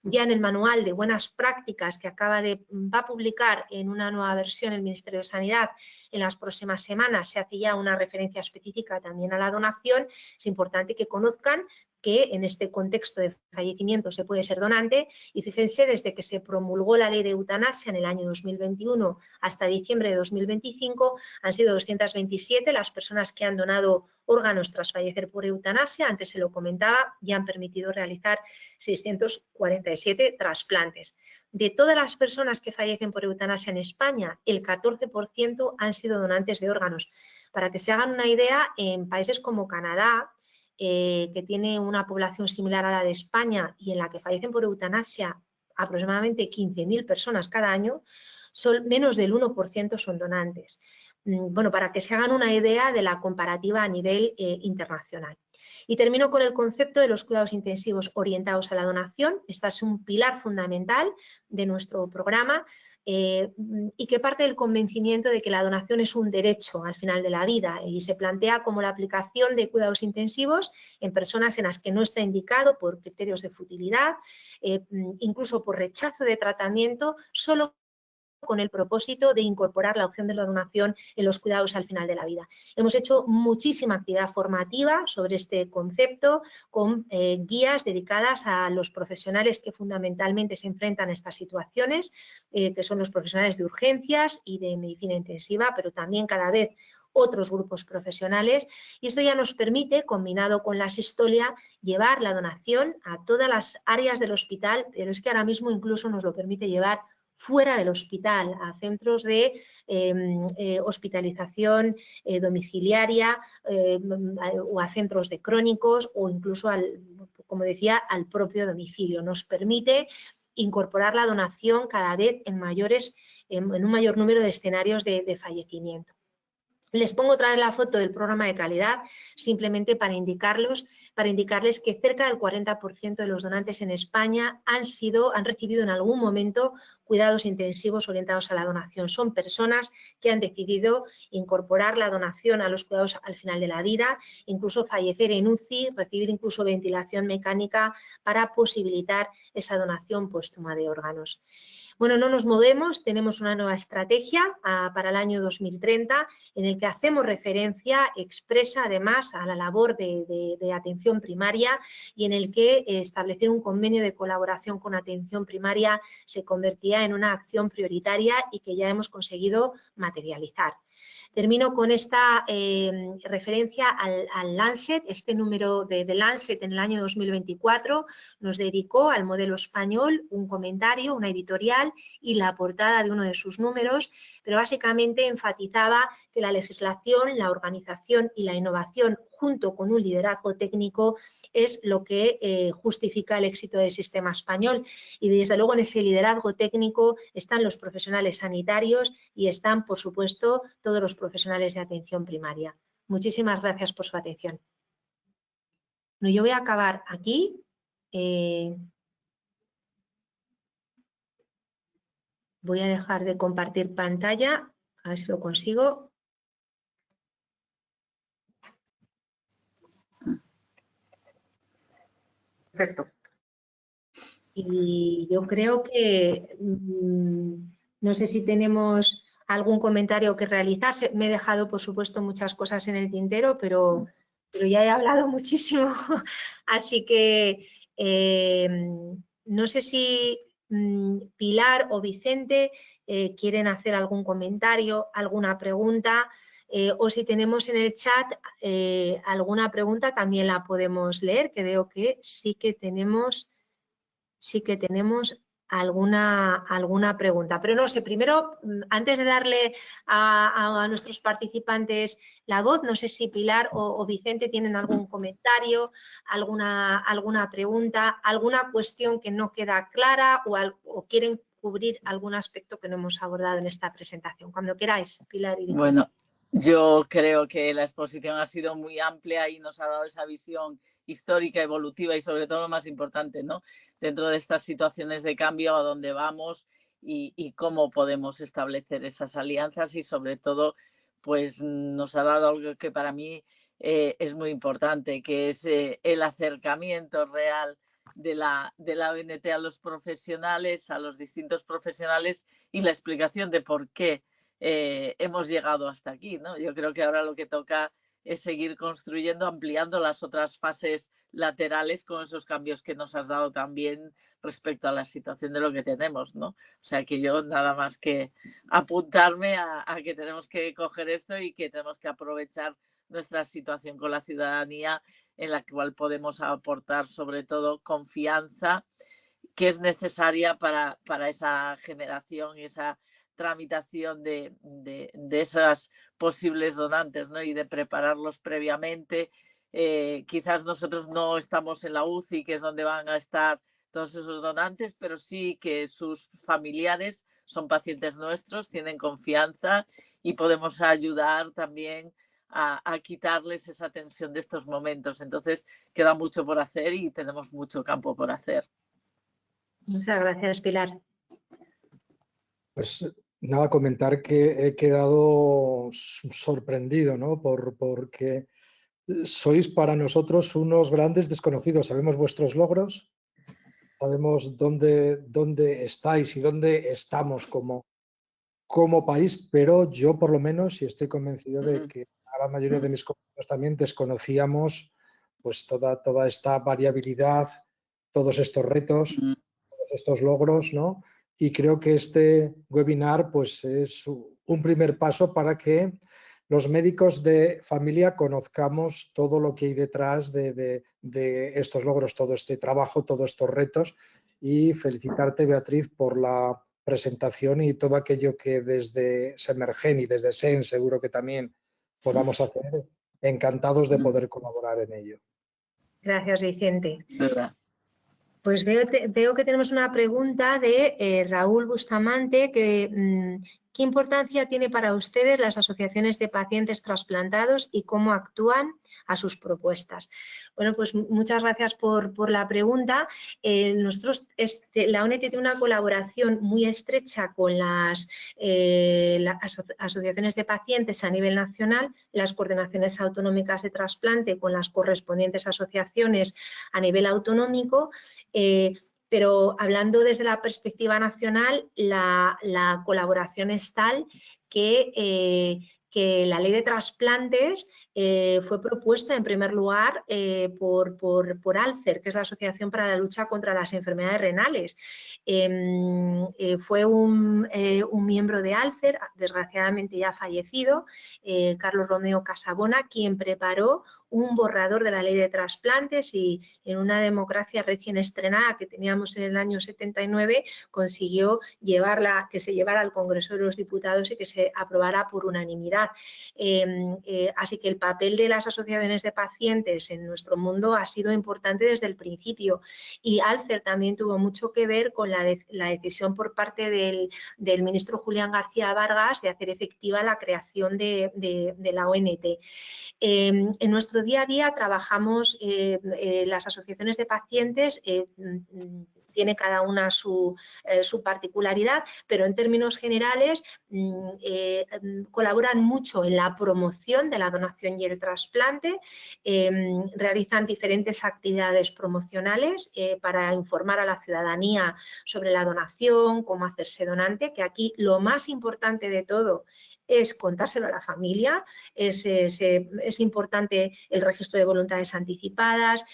ya en el manual de buenas prácticas que va a publicar en una nueva versión el Ministerio de Sanidad en las próximas semanas. Se hace ya una referencia específica también a la donación. Es importante que conozcan que en este contexto de fallecimiento se puede ser donante, y fíjense, desde que se promulgó la ley de eutanasia en el año 2021 hasta diciembre de 2025 han sido 227 las personas que han donado órganos tras fallecer por eutanasia. Antes se lo comentaba, ya han permitido realizar 647 trasplantes. De todas las personas que fallecen por eutanasia en España, el 14% han sido donantes de órganos. Para que se hagan una idea, en países como Canadá, que tiene una población similar a la de España y en la que fallecen por eutanasia aproximadamente 15.000 personas cada año, menos del 1% son donantes. Bueno, para que se hagan una idea de la comparativa a nivel internacional. Y termino con el concepto de los cuidados intensivos orientados a la donación. Este es un pilar fundamental de nuestro programa y que parte del convencimiento de que la donación es un derecho al final de la vida y se plantea como la aplicación de cuidados intensivos en personas en las que no está indicado por criterios de futilidad, incluso por rechazo de tratamiento, solo con el propósito de incorporar la opción de la donación en los cuidados al final de la vida. Hemos hecho muchísima actividad formativa sobre este concepto con guías dedicadas a los profesionales que fundamentalmente se enfrentan a estas situaciones, que son los profesionales de urgencias y de medicina intensiva, pero también cada vez otros grupos profesionales, y esto ya nos permite, combinado con la asistolia, llevar la donación a todas las áreas del hospital, pero es que ahora mismo incluso nos lo permite llevar fuera del hospital, a centros de hospitalización domiciliaria o a centros de crónicos o incluso, como decía, al propio domicilio. Nos permite incorporar la donación cada vez en un mayor número de escenarios de fallecimiento. Les pongo otra vez la foto del programa de calidad, simplemente para indicarles que cerca del 40% de los donantes en España han recibido en algún momento cuidados intensivos orientados a la donación. Son personas que han decidido incorporar la donación a los cuidados al final de la vida, incluso fallecer en UCI, recibir incluso ventilación mecánica para posibilitar esa donación póstuma de órganos. Bueno, no nos movemos, tenemos una nueva estrategia para el año 2030 en el que hacemos referencia expresa además a la labor de atención primaria y en el que establecer un convenio de colaboración con atención primaria se convertía en una acción prioritaria y que ya hemos conseguido materializar. Termino con esta referencia al Lancet. Este número de Lancet en el año 2024 nos dedicó al modelo español un comentario, una editorial y la portada de uno de sus números, pero básicamente enfatizaba que la legislación, la organización y la innovación junto con un liderazgo técnico es lo que justifica el éxito del sistema español, y desde luego en ese liderazgo técnico están los profesionales sanitarios y están, por supuesto, todos los profesionales de atención primaria. Muchísimas gracias por su atención. Bueno, yo voy a acabar aquí. Voy a dejar de compartir pantalla, a ver si lo consigo. Perfecto. Y yo creo que, no sé si tenemos algún comentario que realizar. Me he dejado, por supuesto, muchas cosas en el tintero, pero ya he hablado muchísimo. Así que no sé si Pilar o Vicente quieren hacer algún comentario, alguna pregunta. o si tenemos en el chat alguna pregunta también la podemos leer, que veo que sí que tenemos alguna pregunta. Pero no sé, primero, antes de darle a nuestros participantes la voz, no sé si Pilar o Vicente tienen algún comentario, alguna pregunta, alguna cuestión que no queda clara o quieren cubrir algún aspecto que no hemos abordado en esta presentación. Cuando queráis, Pilar y Vicente. Bueno, yo creo que la exposición ha sido muy amplia y nos ha dado esa visión histórica, evolutiva y sobre todo lo más importante, ¿no? Dentro de estas situaciones de cambio, a dónde vamos y cómo podemos establecer esas alianzas y sobre todo, pues nos ha dado algo que para mí es muy importante, que es el acercamiento real de la ONT a los profesionales, a los distintos profesionales y la explicación de por qué hemos llegado hasta aquí, ¿no? Yo creo que ahora lo que toca es seguir construyendo, ampliando las otras fases laterales con esos cambios que nos has dado también respecto a la situación de lo que tenemos, ¿no? O sea que yo nada más que apuntarme a que tenemos que coger esto y que tenemos que aprovechar nuestra situación con la ciudadanía en la cual podemos aportar sobre todo confianza que es necesaria para esa generación y esa tramitación de esas posibles donantes, ¿no? Y de prepararlos previamente. Quizás nosotros no estamos en la UCI, que es donde van a estar todos esos donantes, pero sí que sus familiares son pacientes nuestros, tienen confianza y podemos ayudar también a quitarles esa tensión de estos momentos. Entonces, queda mucho por hacer y tenemos mucho campo por hacer. Muchas gracias, Pilar. Pues nada, comentar que he quedado sorprendido, ¿no? Porque sois para nosotros unos grandes desconocidos. Sabemos vuestros logros, sabemos dónde estáis y dónde estamos como país, pero yo por lo menos, y estoy convencido de que a la mayoría de mis compañeros también desconocíamos pues toda esta variabilidad, todos estos retos, todos estos logros, ¿no? Y creo que este webinar pues es un primer paso para que los médicos de familia conozcamos todo lo que hay detrás de estos logros, todo este trabajo, todos estos retos, y felicitarte, Beatriz, por la presentación y todo aquello que desde Semergen y desde SEN seguro que también podamos hacer. Encantados de poder colaborar en ello. Gracias, Vicente. ¿Verdad? Pues veo que tenemos una pregunta de Raúl Bustamante, que ¿qué importancia tiene para ustedes las asociaciones de pacientes trasplantados y cómo actúan a sus propuestas? Bueno, pues muchas gracias por la pregunta. Nosotros, la ONT tiene una colaboración muy estrecha con las asociaciones de pacientes a nivel nacional, las coordinaciones autonómicas de trasplante con las correspondientes asociaciones a nivel autonómico. Pero hablando desde la perspectiva nacional, la colaboración es tal que la ley de trasplantes fue propuesta en primer lugar por ALCER, que es la Asociación para la Lucha contra las Enfermedades Renales. Fue un miembro de ALCER, desgraciadamente ya fallecido, Carlos Romeo Casabona, quien preparó un borrador de la ley de trasplantes y en una democracia recién estrenada que teníamos en el año 79 consiguió que se llevara al Congreso de los Diputados y que se aprobara por unanimidad. Así que el papel de las asociaciones de pacientes en nuestro mundo ha sido importante desde el principio y ALCER también tuvo mucho que ver con la decisión por parte del ministro Julián García Vargas de hacer efectiva la creación de la ONT. En nuestro día a día trabajamos las asociaciones de pacientes, tiene cada una su particularidad, pero en términos generales colaboran mucho en la promoción de la donación y el trasplante, realizan diferentes actividades promocionales para informar a la ciudadanía sobre la donación, cómo hacerse donante, que aquí lo más importante de todo es contárselo a la familia, es importante el registro de voluntades anticipadas,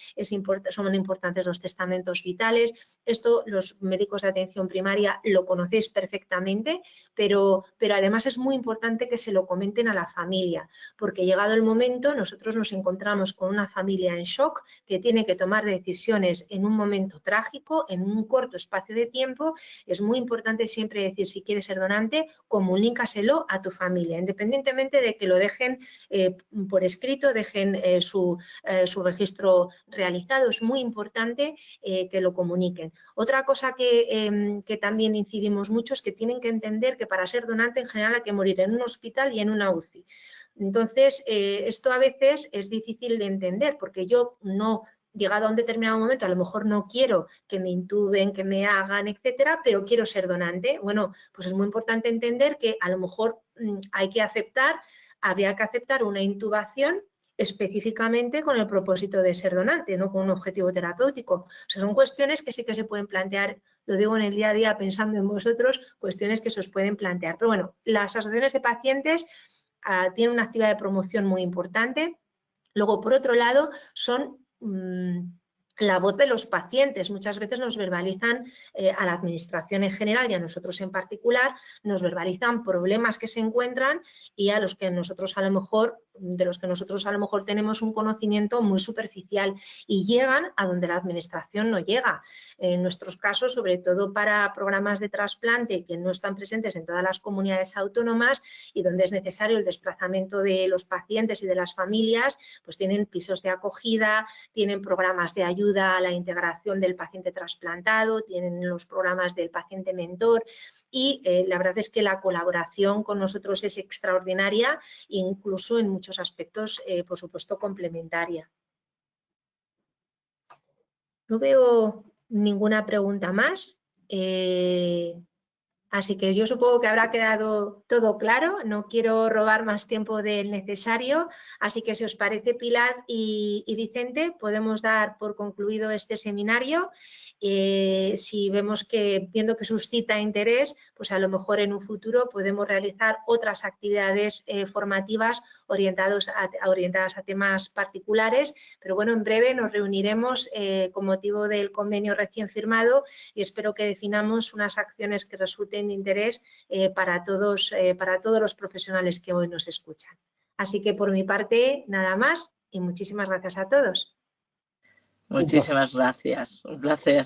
son importantes los testamentos vitales. Esto los médicos de atención primaria lo conocéis perfectamente, pero además es muy importante que se lo comenten a la familia, porque llegado el momento nosotros nos encontramos con una familia en shock que tiene que tomar decisiones en un momento trágico, en un corto espacio de tiempo. Es muy importante siempre decir, si quieres ser donante, comunícaselo a tu familia, independientemente de que lo dejen por escrito, dejen su registro realizado. Es muy importante que lo comuniquen. Otra cosa que también incidimos mucho es que tienen que entender que para ser donante en general hay que morir en un hospital y en una UCI. Entonces, esto a veces es difícil de entender, porque yo no, llegado a un determinado momento, a lo mejor no quiero que me intuben, que me hagan, etcétera, pero quiero ser donante. Bueno, pues es muy importante entender que a lo mejor habría que aceptar una intubación específicamente con el propósito de ser donante, no con un objetivo terapéutico. O sea, son cuestiones que sí que se pueden plantear, lo digo en el día a día pensando en vosotros, cuestiones que se os pueden plantear. Pero bueno, las asociaciones de pacientes tienen una actividad de promoción muy importante. Luego, por otro lado, son la voz de los pacientes. Muchas veces nos verbalizan a la administración en general y a nosotros en particular, nos verbalizan problemas que se encuentran y de los que nosotros a lo mejor tenemos un conocimiento muy superficial y llegan a donde la administración no llega. En nuestros casos, sobre todo para programas de trasplante que no están presentes en todas las comunidades autónomas y donde es necesario el desplazamiento de los pacientes y de las familias, pues tienen pisos de acogida, tienen programas de ayuda a la integración del paciente trasplantado, tienen los programas del paciente mentor y la verdad es que la colaboración con nosotros es extraordinaria, incluso en muchos aspectos, por supuesto, complementaria. No veo ninguna pregunta más. Así que yo supongo que habrá quedado todo claro, no quiero robar más tiempo del necesario, así que si os parece, Pilar y Vicente, podemos dar por concluido este seminario. Si vemos que, viendo que suscita interés, pues a lo mejor en un futuro podemos realizar otras actividades formativas orientadas a temas particulares, pero bueno, en breve nos reuniremos con motivo del convenio recién firmado y espero que definamos unas acciones que resulten de interés para todos los profesionales que hoy nos escuchan. Así que por mi parte, nada más y muchísimas gracias a todos. Muchísimas gracias, un placer.